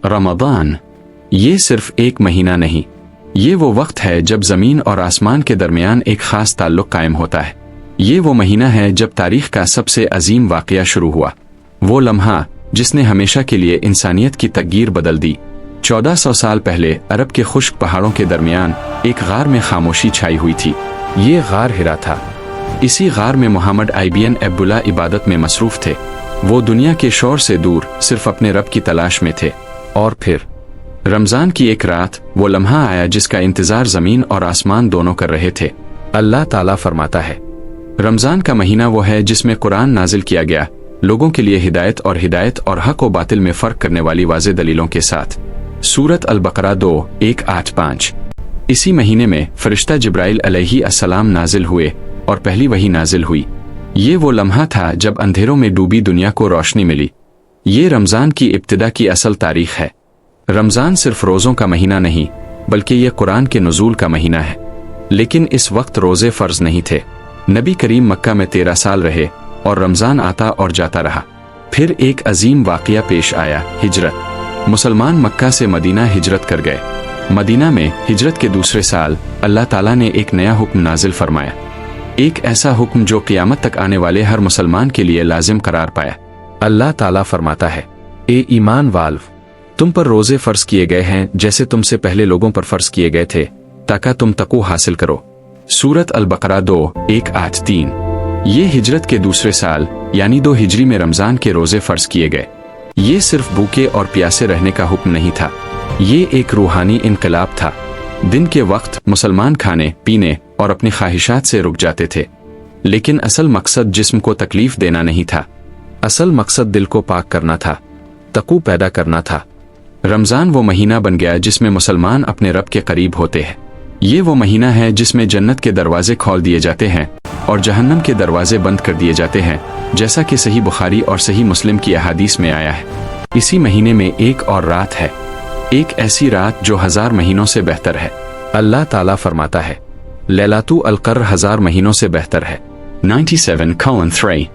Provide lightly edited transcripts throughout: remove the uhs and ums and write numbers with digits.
रमज़ान ये सिर्फ एक महीना नहीं, ये वो वक्त है जब ज़मीन और आसमान के दरमियान एक ख़ास ताल्लुक़ कायम होता है। ये वो महीना है जब तारीख़ का सबसे अजीम वाक़या शुरू हुआ, वो लम्हा जिसने हमेशा के लिए इंसानियत की तकदीर बदल दी। 1400 साल पहले अरब के खुश्क पहाड़ों के दरमियान एक गार में खामोशी छाई हुई थी। ये गार हिरा था। इसी गार में मोहम्मद इब्न अब्दुल्लाह इबादत में मसरूफ़ थे। वो दुनिया के शोर से दूर सिर्फ अपने रब की तलाश में थे। और फिर रमज़ान की एक रात वो लम्हा आया जिसका इंतज़ार ज़मीन और आसमान दोनों कर रहे थे। अल्लाह ताला फरमाता है, रमज़ान का महीना वो है जिसमें कुरान नाजिल किया गया, लोगों के लिए हिदायत और हक व बातिल में फ़र्क करने वाली वाज़े दलीलों के साथ। सूरत अल-बकरा 2:1-8-5। इसी महीने में फ़रिश्ता जिब्राइल अलैहिस्सलाम नाजिल हुए और पहली वही नाजिल हुई। ये वो लम्हा था जब अंधेरों में डूबी दुनिया को रोशनी मिली। ये रमज़ान की इब्तिदा की असल तारीख़ है। रमज़ान सिर्फ रोज़ों का महीना नहीं, बल्कि यह कुरान के नुज़ूल का महीना है। लेकिन इस वक्त रोज़े फ़र्ज़ नहीं थे। नबी करीम मक्का में 13 साल रहे और रमज़ान आता और जाता रहा। फिर एक अजीम वाक़या पेश आया, हिजरत। मुसलमान मक्का से मदीना हिजरत कर गए। मदीना में हिजरत के दूसरे साल अल्लाह ताला ने एक नया हुक्म नाजिल फरमाया, एक ऐसा हुक्म जो क़ियामत तक आने वाले हर मुसलमान के लिए लाजिम करार पाया। अल्लाह ताला फरमाता है, ए ईमान वालो, तुम पर रोज़े फ़र्ज़ किए गए हैं जैसे तुमसे पहले लोगों पर फ़र्ज़ किए गए थे, ताकि तुम तक़वा हासिल करो। सूरत अल-बकरा 2:1-8-3। ये हिजरत के दूसरे साल यानी 2 हिजरी में रमज़ान के रोज़े फ़र्ज़ किए गए। ये सिर्फ भूखे और प्यासे रहने का हुक्म नहीं था, ये एक रूहानी इनकलाब था। दिन के वक्त मुसलमान खाने पीने और अपनी ख्वाहिशात से रुक जाते थे, लेकिन असल मकसद जिस्म को तकलीफ देना नहीं था। असल मकसद दिल को पाक करना था, तक़वा पैदा करना था। रमज़ान वो महीना बन गया जिसमें मुसलमान अपने रब के करीब होते हैं। ये वो महीना है जिसमें जन्नत के दरवाजे खोल दिए जाते हैं और जहन्नम के दरवाजे बंद कर दिए जाते हैं, जैसा कि सही बुखारी और सही मुस्लिम की अहादीस में आया है। इसी महीने में एक और रात है, एक ऐसी रात जो 1000 महीनों से बेहतर है। अल्लाह ताला फरमाता है, लैलातुल क़द्र 1000 महीनों से बेहतर है। 97:3।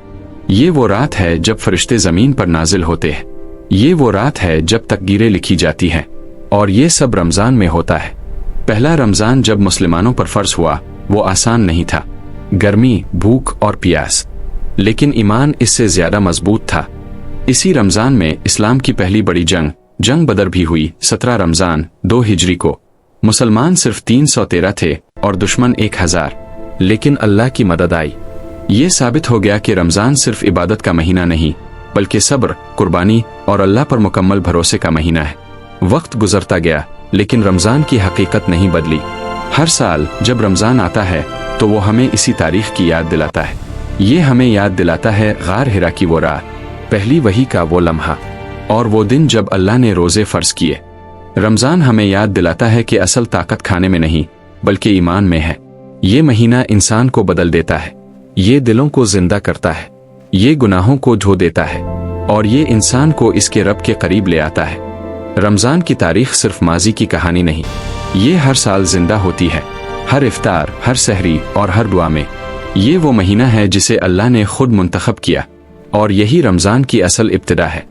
ये वो रात है जब फरिश्ते ज़मीन पर नाजिल होते हैं। ये वो रात है जब तकदीरें लिखी जाती हैं, और ये सब रमज़ान में होता है। पहला रमज़ान जब मुसलमानों पर फ़र्ज़ हुआ वो आसान नहीं था, गर्मी, भूख और प्यास, लेकिन ईमान इससे ज़्यादा मजबूत था। इसी रमज़ान में इस्लाम की पहली बड़ी जंग बदर भी हुई। 17 रमज़ान 2 हिजरी को मुसलमान सिर्फ 313 थे और दुश्मन 1000, लेकिन अल्लाह की मदद आई। ये साबित हो गया कि रमज़ान सिर्फ इबादत का महीना नहीं, बल्कि सब्र, कुर्बानी और अल्लाह पर मुकम्मल भरोसे का महीना है। वक्त गुजरता गया, लेकिन रमज़ान की हकीकत नहीं बदली। हर साल जब रमज़ान आता है तो वो हमें इसी तारीख़ की याद दिलाता है। ये हमें याद दिलाता है गार हिरा की वो रात, पहली वही का वो लम्हा, और वो दिन जब अल्लाह ने रोज़े फ़र्ज़ किए। रमज़ान हमें याद दिलाता है कि असल ताकत खाने में नहीं, बल्कि ईमान में है। ये महीना इंसान को बदल देता है, ये दिलों को जिंदा करता है, ये गुनाहों को धो देता है, और ये इंसान को इसके रब के करीब ले आता है। रमज़ान की तारीख़ सिर्फ माजी की कहानी नहीं, ये हर साल जिंदा होती है, हर इफ्तार, हर सहरी और हर दुआ में। ये वो महीना है जिसे अल्लाह ने खुद मुंतखब किया, और यही रमज़ान की असल इब्तिदा है।